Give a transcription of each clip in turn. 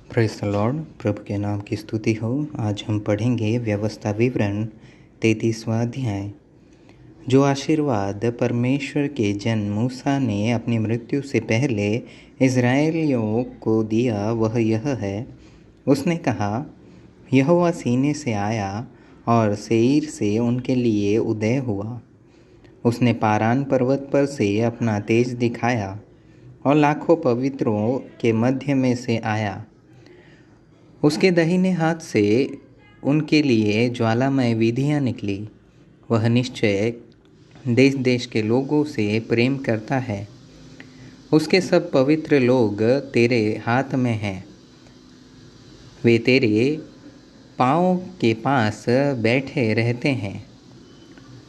Praise the Lord. प्रभु के नाम की स्तुति हो। आज हम पढ़ेंगे व्यवस्था विवरण 33वां अध्याय। जो आशीर्वाद परमेश्वर के जन मूसा ने अपनी मृत्यु से पहले इज़राइलियों को दिया वह यह है। उसने कहा, यहोवा सीने से आया और सेईर से उनके लिए उदय हुआ। उसने पारान पर्वत पर से अपना तेज दिखाया और लाखों पवित्रों के मध्य में से आया। उसके दाहिने हाथ से उनके लिए ज्वालामय विधियाँ निकली। वह निश्चय देश देश के लोगों से प्रेम करता है। उसके सब पवित्र लोग तेरे हाथ में हैं। वे तेरे पाँव के पास बैठे रहते हैं।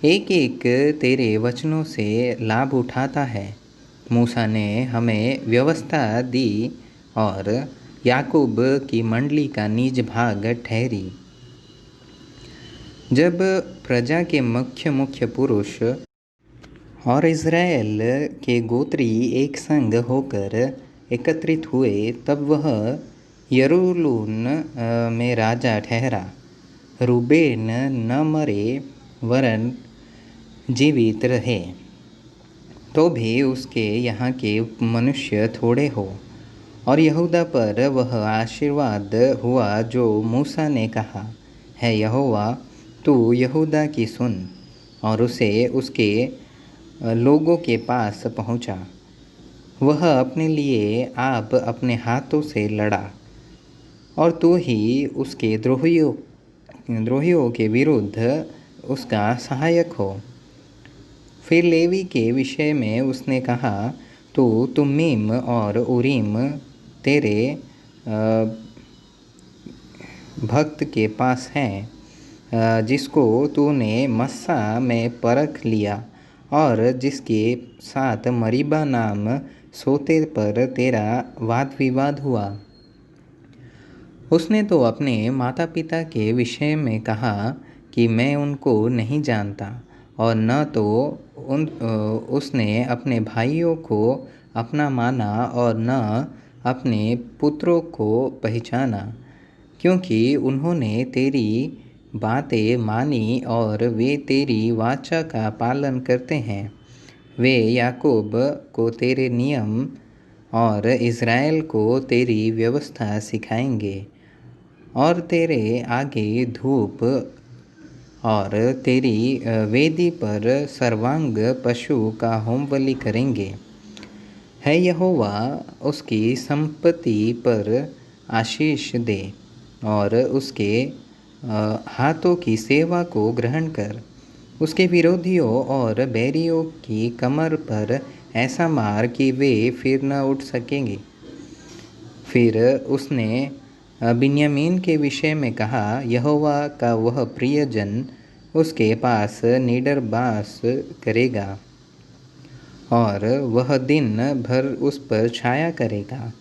एक एक तेरे वचनों से लाभ उठाता है। मूसा ने हमें व्यवस्था दी और याकूब की मंडली का निज भाग ठहरी। जब प्रजा के मुख्य मुख्य पुरुष और इज़राइल के गोत्री एक संग होकर एकत्रित हुए, तब वह यरूलून में राजा ठहरा। रूबेन न मरे वरन जीवित रहे, तो भी उसके यहाँ के मनुष्य थोड़े हो। और यहूदा पर वह आशीर्वाद हुआ जो मूसा ने कहा है, यहोवा तू यहूदा की सुन। और उसे उसके लोगों के पास पहुँचा। वह अपने लिए आप अपने हाथों से लड़ा और तू ही उसके द्रोहियों के विरुद्ध उसका सहायक हो। फिर लेवी के विषय में उसने कहा, तो तुम्मीम और उरीम तेरे भक्त के पास हैं, जिसको तूने मस्सा में परख लिया और जिसके साथ मरीबा नाम सोते पर तेरा वाद विवाद हुआ। उसने तो अपने माता पिता के विषय में कहा कि मैं उनको नहीं जानता, और न तो उसने अपने भाइयों को अपना माना और न अपने पुत्रों को पहचाना, क्योंकि उन्होंने तेरी बातें मानी और वे तेरी वाचा का पालन करते हैं। वे याकूब को तेरे नियम और इज़राइल को तेरी व्यवस्था सिखाएंगे और तेरे आगे धूप और तेरी वेदी पर सर्वांग पशु का होमबलि करेंगे। है यहोवा उसकी संपत्ति पर आशीष दे और उसके हाथों की सेवा को ग्रहण कर। उसके विरोधियों और बैरियों की कमर पर ऐसा मार कि वे फिर न उठ सकेंगे। फिर उसने बिन्यामीन के विषय में कहा, यहोवा का वह प्रियजन उसके पास निडर वास करेगा और वह दिन भर उस पर छाया करेगा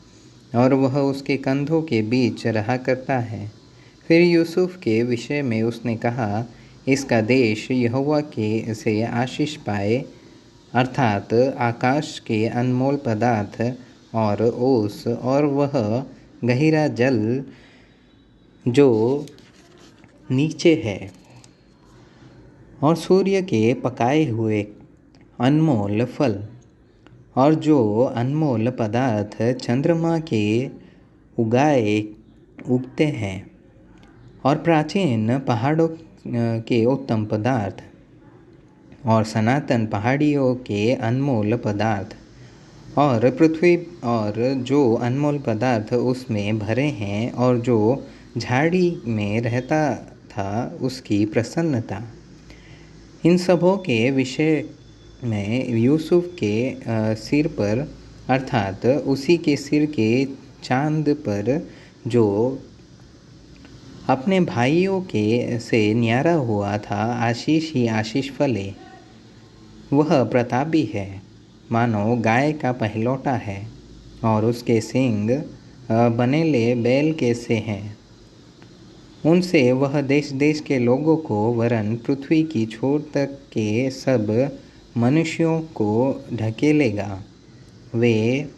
और वह उसके कंधों के बीच रहा करता है। फिर यूसुफ के विषय में उसने कहा, इसका देश यहोवा के से आशीष पाए, अर्थात आकाश के अनमोल पदार्थ और ओस और वह गहरा जल जो नीचे है, और सूर्य के पकाए हुए अनमोल फल, और जो अनमोल पदार्थ चंद्रमा के उगते हैं, और प्राचीन पहाड़ों के उत्तम पदार्थ और सनातन पहाड़ियों के अनमोल पदार्थ, और पृथ्वी और जो अनमोल पदार्थ उसमें भरे हैं, और जो झाड़ी में रहता था उसकी प्रसन्नता। इन सबों के विषय में यूसुफ के सिर पर, अर्थात उसी के सिर के चांद पर जो अपने भाइयों के से न्यारा हुआ था, आशीष ही आशीष फले। वह प्रतापी है, मानो गाय का पहलौठा है, और उसके सींग बनेले बैल के से हैं। उनसे वह देश देश के लोगों को वरन पृथ्वी की छोर तक के सब मनुष्यों को ढकेलेगा। वे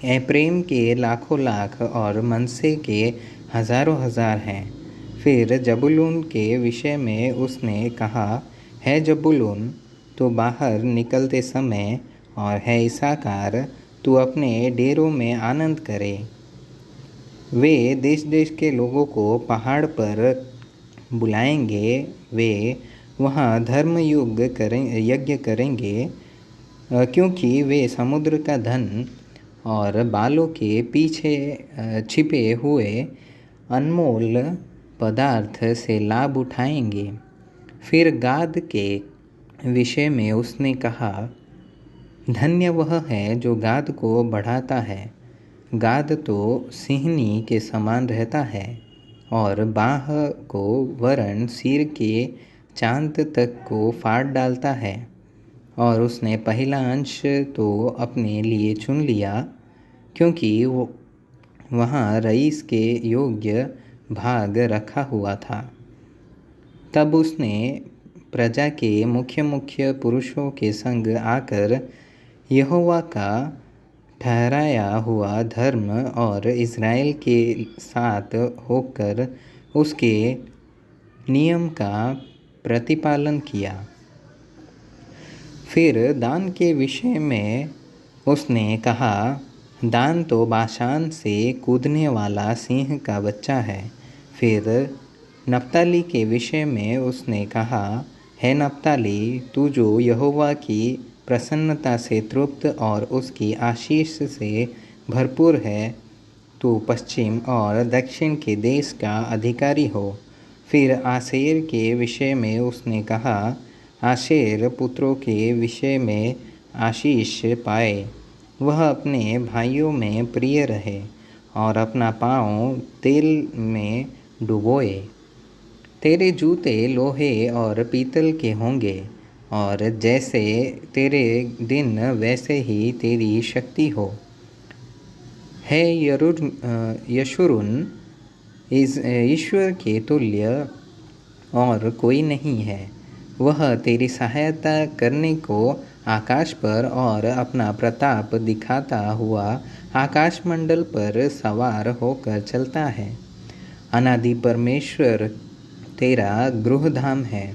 प्रेम के लाखों लाख और मनसे के हजारों हजार हैं। फिर जबूलून के विषय में उसने कहा, है जबूलून, तू बाहर निकलते समय, और है इसाकार, तू अपने डेरों में आनंद करे। वे देश देश के लोगों को पहाड़ पर बुलाएंगे, वे वहाँ धर्म यज्ञ करेंगे, क्योंकि वे समुद्र का धन और बालों के पीछे छिपे हुए अनमोल पदार्थ से लाभ उठाएंगे। फिर गाद के विषय में उसने कहा, धन्य वह है जो गाद को बढ़ाता है। गाद तो सिंहनी के समान रहता है और बाह को वरण सिर के चांद तक को फाड़ डालता है। और उसने पहला अंश तो अपने लिए चुन लिया, क्योंकि वो वहाँ रईस के योग्य भाग रखा हुआ था। तब उसने प्रजा के मुख्य मुख्य पुरुषों के संग आकर यहोवा का ठहराया हुआ धर्म और इज़राइल के साथ होकर उसके नियम का प्रतिपालन किया। फिर दान के विषय में उसने कहा, दान तो बाशान से कूदने वाला सिंह का बच्चा है। फिर नप्ताली के विषय में उसने कहा, है नप्ताली, तू जो यहोवा की प्रसन्नता से तृप्त और उसकी आशीष से भरपूर है, तू पश्चिम और दक्षिण के देश का अधिकारी हो। फिर आशेर के विषय में उसने कहा, आशेर पुत्रों के विषय में आशीष पाए, वह अपने भाइयों में प्रिय रहे और अपना पाँव तेल में डुबोए। तेरे जूते लोहे और पीतल के होंगे, और जैसे तेरे दिन वैसे ही तेरी शक्ति हो। है यशूरून ईश्वर के तुल्य और कोई नहीं है। वह तेरी सहायता करने को आकाश पर और अपना प्रताप दिखाता हुआ आकाशमंडल पर सवार होकर चलता है। अनादि परमेश्वर तेरा गृहधाम है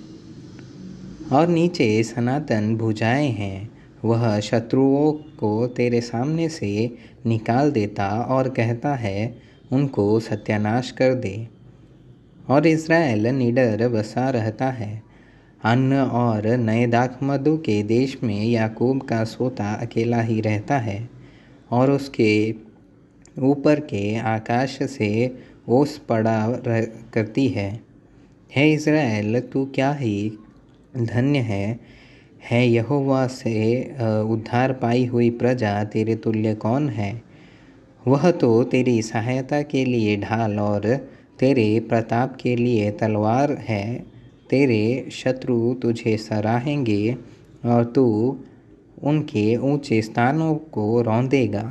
और नीचे सनातन भुजाएं हैं। वह शत्रुओं को तेरे सामने से निकाल देता और कहता है, उनको सत्यानाश कर दे। और इज़राइल निडर बसा रहता है। अन्न और नए दाखमधु के देश में याकूब का सोता अकेला ही रहता है, और उसके ऊपर के आकाश से ओस पड़ा करती है। इज़राइल, तू क्या ही धन्य है यहोवा से उद्धार पाई हुई प्रजा तेरे तुल्य कौन है। वह तो तेरी सहायता के लिए ढाल और तेरे प्रताप के लिए तलवार है। तेरे शत्रु तुझे सराहेंगे और तू उनके ऊंचे स्थानों को रौंदेगा।